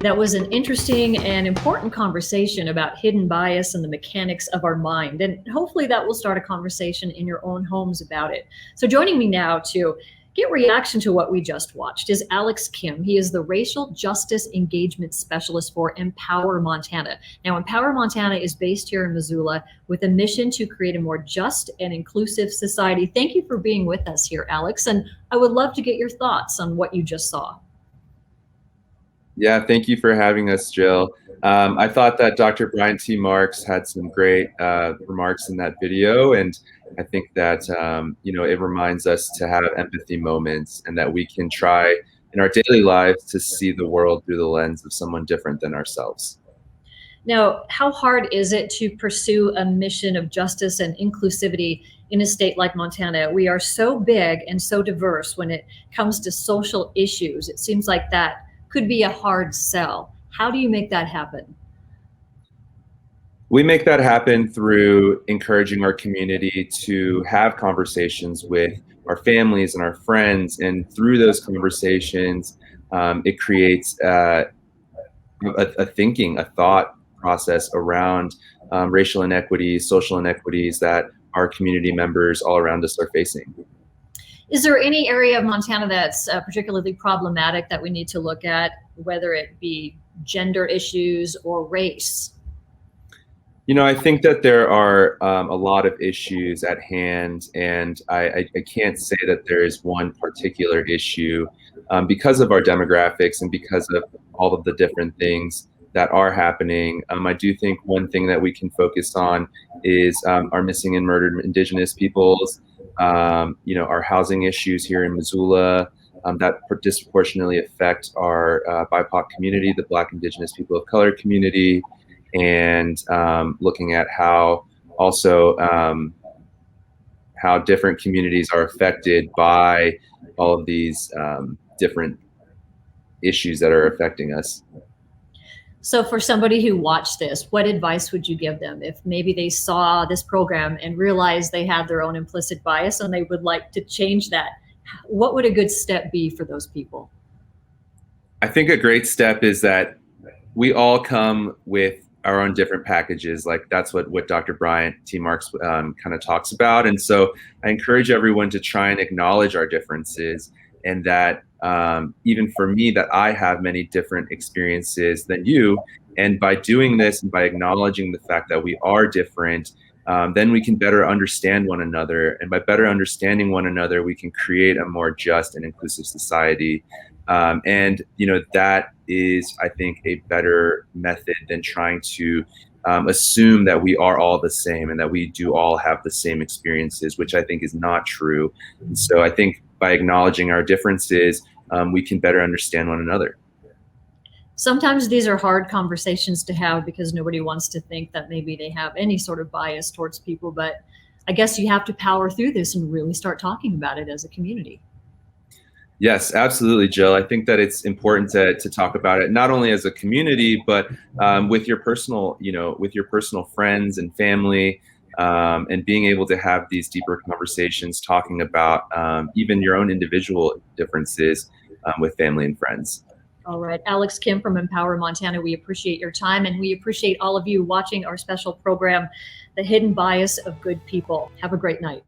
That was an interesting and important conversation about hidden bias and the mechanics of our mind. And hopefully that will start a conversation in your own homes about it. So joining me now to get reaction to what we just watched is Alex Kim. He is the Racial Justice Engagement Specialist for Empower Montana. Now, Empower Montana is based here in Missoula with a mission to create a more just and inclusive society. Thank you for being with us here, Alex. And I would love to get your thoughts on what you just saw. Yeah, thank you for having us, Jill. I thought that Dr. Brian T. Marks had some great remarks in that video, and I think that it reminds us to have empathy moments, and that we can try in our daily lives to see the world through the lens of someone different than ourselves. Now, how hard is it to pursue a mission of justice and inclusivity in a state like Montana? We are so big and so diverse when it comes to social issues. It seems like that could be a hard sell. How do you make that happen? We make that happen through encouraging our community to have conversations with our families and our friends. And through those conversations, it creates a thought process around racial inequities, social inequities that our community members all around us are facing. Is there any area of Montana that's particularly problematic that we need to look at, whether it be gender issues or race? I think that there are a lot of issues at hand, and I can't say that there is one particular issue because of our demographics and because of all of the different things that are happening. I do think one thing that we can focus on is our missing and murdered Indigenous peoples, our housing issues here in Missoula that disproportionately affect our BIPOC community, the Black, Indigenous, people of color community, and looking at how different communities are affected by all of these different issues that are affecting us. So for somebody who watched this, what advice would you give them if maybe they saw this program and realized they had their own implicit bias and they would like to change that? What would a good step be for those people? I think a great step is that we all come with our own different packages. Like that's what Dr. Brian T. Marks kind of talks about. And so I encourage everyone to try and acknowledge our differences, and that even for me, that I have many different experiences than you. And by doing this and by acknowledging the fact that we are different, then we can better understand one another. And by better understanding one another, we can create a more just and inclusive society. And that is, I think, a better method than trying to assume that we are all the same and that we do all have the same experiences, which I think is not true. And so I think by acknowledging our differences, we can better understand one another. Sometimes these are hard conversations to have because nobody wants to think that maybe they have any sort of bias towards people, but I guess you have to power through this and really start talking about it as a community. Yes, absolutely, Jill. I think that it's important to talk about it, not only as a community, but with your personal friends and family, and being able to have these deeper conversations, talking about even your own individual differences with family and friends. All right. Alex Kim from Empower Montana, we appreciate your time, and we appreciate all of you watching our special program, The Hidden Bias of Good People. Have a great night.